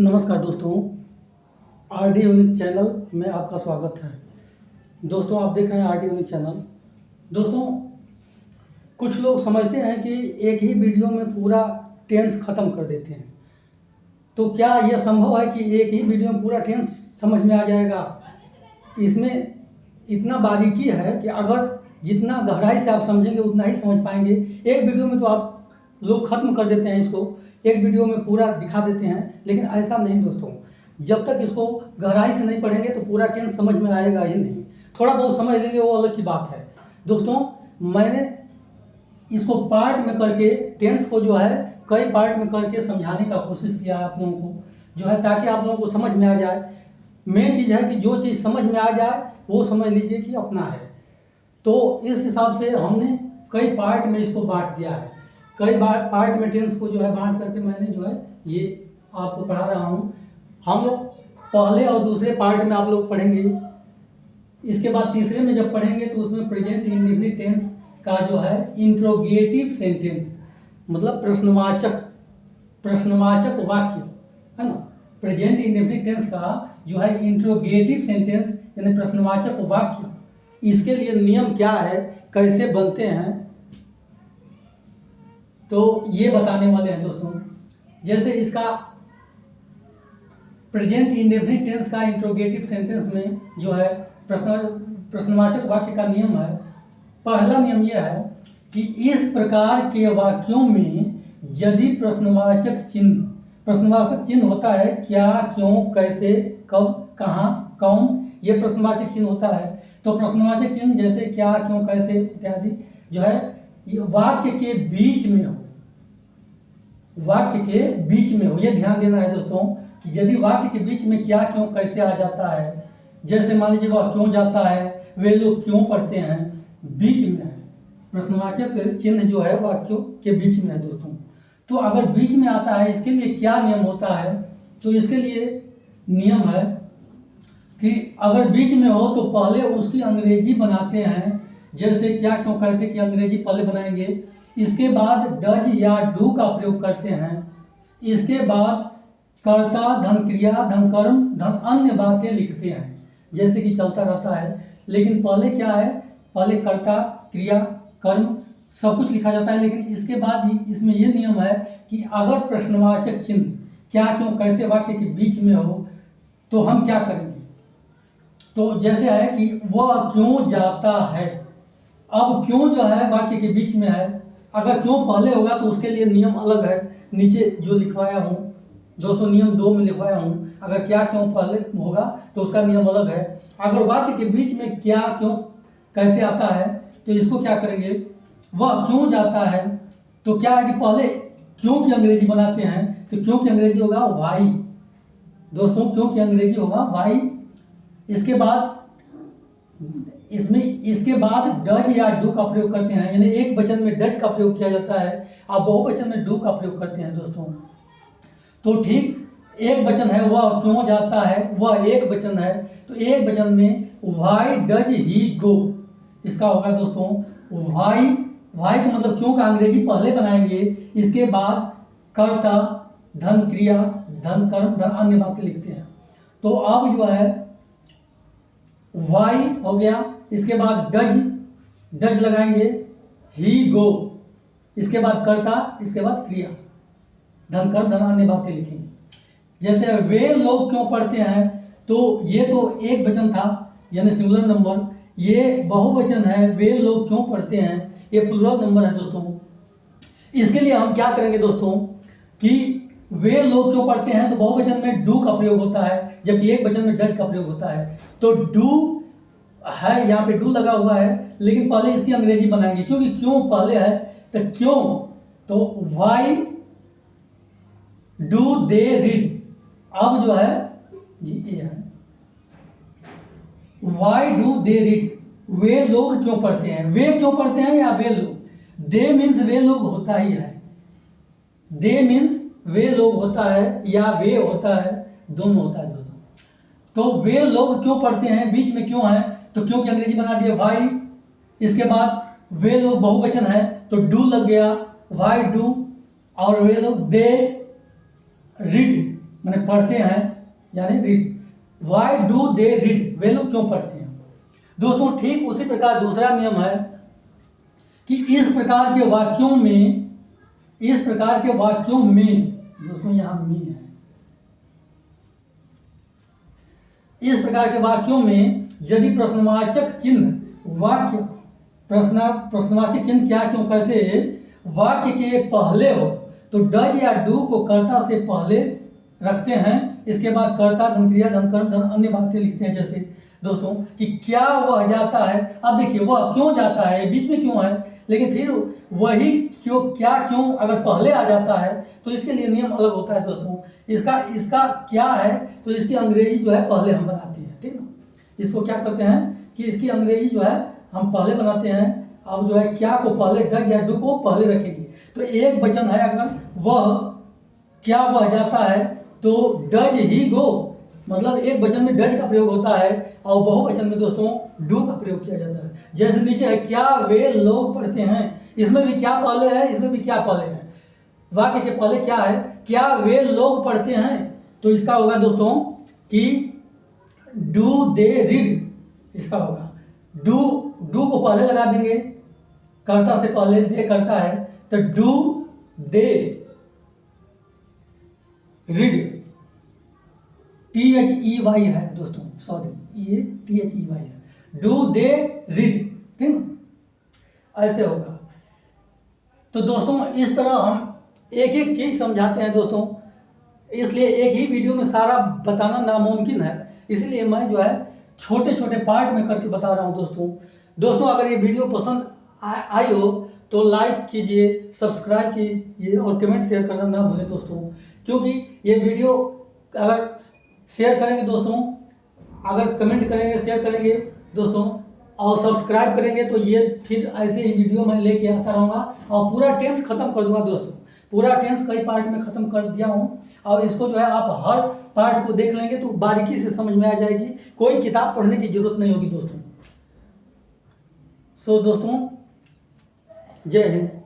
नमस्कार दोस्तों, RD unique channel में आपका स्वागत है। दोस्तों, आप देख रहे हैं आरडी यूनिक चैनल। दोस्तों, कुछ लोग समझते हैं कि एक ही वीडियो में पूरा टेंस ख़त्म कर देते हैं। तो क्या यह संभव है कि एक ही वीडियो में पूरा टेंस समझ में आ जाएगा? इसमें इतना बारीकी है कि अगर जितना गहराई से आप समझेंगे उतना ही समझ पाएंगे। एक वीडियो में तो आप लोग ख़त्म कर देते हैं, इसको एक वीडियो में पूरा दिखा देते हैं, लेकिन ऐसा नहीं दोस्तों। जब तक इसको गहराई से नहीं पढ़ेंगे तो पूरा टेंस समझ में आएगा ही नहीं। थोड़ा बहुत समझ लेंगे वो अलग की बात है। दोस्तों, मैंने इसको पार्ट में करके टेंस को जो है कई पार्ट में करके समझाने का कोशिश किया है आप लोगों को, जो है ताकि आप लोगों को समझ में आ जाए। मेन चीज़ है कि जो चीज़ समझ में आ जाए वो समझ लीजिए कि अपना है। तो इस हिसाब से हमने कई पार्ट में इसको बांट दिया है। कई बार पार्ट में टेंस को जो है बांट करके मैंने जो है ये आपको पढ़ा रहा हूँ। हम लोग पहले और दूसरे पार्ट में आप लोग पढ़ेंगे। इसके बाद तीसरे में जब पढ़ेंगे तो उसमें प्रेजेंट इंडेफिनिट टेंस का जो है इंट्रोगेटिव सेंटेंस, मतलब प्रश्नवाचक वाक्य है ना। प्रेजेंट इंडेफिनिट टेंस का जो है इंट्रोगेटिव सेंटेंस यानी प्रश्नवाचक वाक्य, इसके लिए नियम क्या है, कैसे बनते हैं, तो ये बताने वाले हैं दोस्तों। जैसे इसका प्रेजेंट इंडेफिनिट टेंस का इंट्रोगेटिव सेंटेंस में जो है प्रश्नवाचक वाक्य का नियम है। पहला नियम यह है कि इस प्रकार के वाक्यों में यदि प्रश्नवाचक चिन्ह होता है, क्या, क्यों, कैसे, कब, कहाँ, कौन, ये प्रश्नवाचक चिन्ह होता है। तो प्रश्नवाचक चिन्ह जैसे क्या, क्यों, कैसे इत्यादि जो है वाक्य के बीच में हो, वाक्य के बीच में हो। ये ध्यान देना है दोस्तों कि यदि वाक्य के बीच में क्या, क्यों, कैसे आ जाता है, जैसे मान लीजिए वह क्यों जाता है, वे लोग क्यों पढ़ते हैं, बीच में है। प्रश्नवाचक चिन्ह जो है वाक्यों के बीच में है दोस्तों। तो अगर बीच में आता है, इसके लिए क्या नियम होता है? तो इसके लिए नियम है कि अगर बीच में हो तो पहले उसकी अंग्रेजी बनाते हैं। जैसे क्या, क्यों, कैसे की अंग्रेजी पहले बनाएंगे, इसके बाद डज या डू का प्रयोग करते हैं। इसके बाद कर्ता, धन क्रिया, धन कर्म, धन अन्य बातें लिखते हैं, जैसे कि चलता रहता है। लेकिन पहले क्या है, पहले कर्ता, क्रिया, कर्म सब कुछ लिखा जाता है। लेकिन इसके बाद इसमें यह नियम है कि अगर प्रश्नवाचक चिन्ह क्या, क्यों, कैसे वाक्य के बीच में हो तो हम क्या करेंगे। तो जैसे है कि वह क्यों जाता है, अब क्यों जो है वाक्य के बीच में है। अगर क्यों पहले होगा तो उसके लिए नियम अलग है, नीचे जो लिखवाया हूँ दोस्तों, नियम 2 में लिखवाया हूँ। अगर क्या, क्यों पहले होगा तो उसका नियम अलग है। अगर वाक्य के बीच में क्या, क्यों, कैसे आता है तो इसको क्या करेंगे, वह क्यों जाता है तो क्या है कि पहले क्यों की अंग्रेजी बनाते हैं। तो क्यों की अंग्रेजी होगा वाई दोस्तों, क्यों की अंग्रेजी होगा वाई। इसके बाद डज या डू का प्रयोग करते हैं, यानी एक वचन में डज का प्रयोग किया जाता है और बहुवचन में डू का प्रयोग करते हैं दोस्तों। तो ठीक एक वचन है, वह क्यों जाता है, वह एक वचन है। तो एक वचन में व्हाई डज ही गो, इसका होगा दोस्तों व्हाई। व्हाई का मतलब क्यों का अंग्रेजी पहले बनाएंगे, इसके बाद कर्ता, धन क्रिया, धन कर्म, धन अन्य बातें लिखते हैं। तो अब जो है वाई हो गया, इसके बाद डज लगाएंगे, ही गो, इसके बाद कर्ता, इसके बाद क्रिया, धन कर्म, धन अन्य बातें लिखेंगे। जैसे वे लोग क्यों पढ़ते हैं, तो ये तो एक वचन था यानी सिंगुलर नंबर, ये बहुवचन है, वे लोग क्यों पढ़ते हैं, ये प्लूरल नंबर है दोस्तों। इसके लिए हम क्या करेंगे दोस्तों कि वे लोग क्यों पढ़ते हैं तो बहुवचन में डू का प्रयोग होता है, जबकि एक वचन में डज का प्रयोग होता है। तो डू है, यहाँ पे डू लगा हुआ है, लेकिन पहले इसकी अंग्रेजी बनाएंगे क्योंकि क्यों पहले है। तो क्यों, तो वाई डू दे रीड। अब जो है ये है वाई डू दे रीड, वे लोग क्यों पढ़ते हैं, वे क्यों पढ़ते हैं या वे लोग। दे मीन्स वे लोग होता ही है, दे मीन्स वे लोग होता है या वे होता है, दोनों होता है दोस्तों। तो वे लोग क्यों पढ़ते हैं, बीच में क्यों है तो क्यों की अंग्रेजी बना दिया वाई। इसके बाद वे लोग बहुवचन है तो डू लग गया, वाई डू, और वे लोग दे रीड, माने पढ़ते हैं, यानी read. Why do they read, वे लोग क्यों पढ़ते हैं। दोस्तों ठीक उसी प्रकार दूसरा नियम है कि इस प्रकार के वाक्यों में, दोस्तों यहाँ मी है, इस प्रकार के वाक्यों में यदि प्रश्नवाचक चिन्ह वाक्य प्रश्नवाचक चिन्ह क्या क्यों कैसे वाक्य के पहले हो तो डज या डू को कर्ता से पहले रखते हैं, इसके बाद कर्ता धन क्रिया धन कर्म धन अन्य बातें लिखते हैं। जैसे दोस्तों कि क्या वह जाता है, अब देखिए वह क्यों जाता है बीच में क्यों है, लेकिन फिर वही क्यों क्या क्यों अगर पहले आ जाता है तो इसके लिए नियम अलग होता है दोस्तों। इसका क्या है तो इसकी अंग्रेजी जो है पहले हम बनाते हैं, ठीक ना। इसको क्या करते हैं कि इसकी अंग्रेजी जो है हम पहले बनाते हैं। अब जो है क्या को पहले, डज या डू को पहले रखेंगे। तो एक वचन है, अगर वह क्या वह जाता है तो डज ही गो, मतलब एक वचन में डज का प्रयोग होता है और बहुवचन में दोस्तों डू का प्रयोग किया जाता है। जैसे नीचे है क्या वे लोग पढ़ते हैं, इसमें भी क्या पहले है, इसमें भी क्या पहले है। वाक्य के पहले क्या है, क्या वे लोग पढ़ते हैं, तो इसका होगा दोस्तों कि डू दे रीड, इसका होगा डू को पहले लगा देंगे, कर्ता से पहले दे करता है तो डू दे रीड। THEY है दोस्तों, सॉरी ये THEY है, डू दे रीड, ठीक ना, ऐसे होगा। तो दोस्तों इस तरह हम एक एक चीज समझाते हैं दोस्तों, इसलिए एक ही वीडियो में सारा बताना नामुमकिन है, इसलिए मैं जो है छोटे छोटे पार्ट में करके बता रहा हूँ दोस्तों। अगर ये वीडियो पसंद आई हो तो लाइक कीजिए, सब्सक्राइब कीजिए और कमेंट शेयर करना ना भूलें दोस्तों, क्योंकि ये वीडियो अगर शेयर करेंगे दोस्तों, अगर कमेंट करेंगे शेयर करेंगे दोस्तों और सब्सक्राइब करेंगे तो ये फिर ऐसे ही वीडियो मैं लेके आता रहूँगा और पूरा टेंस खत्म कर दूंगा दोस्तों। पूरा टेंस कई पार्ट में ख़त्म कर दिया हूँ और इसको जो है आप हर पार्ट को देख लेंगे तो बारीकी से समझ में आ जाएगी, कोई किताब पढ़ने की जरूरत नहीं होगी दोस्तों। सो दोस्तों जय हिंद।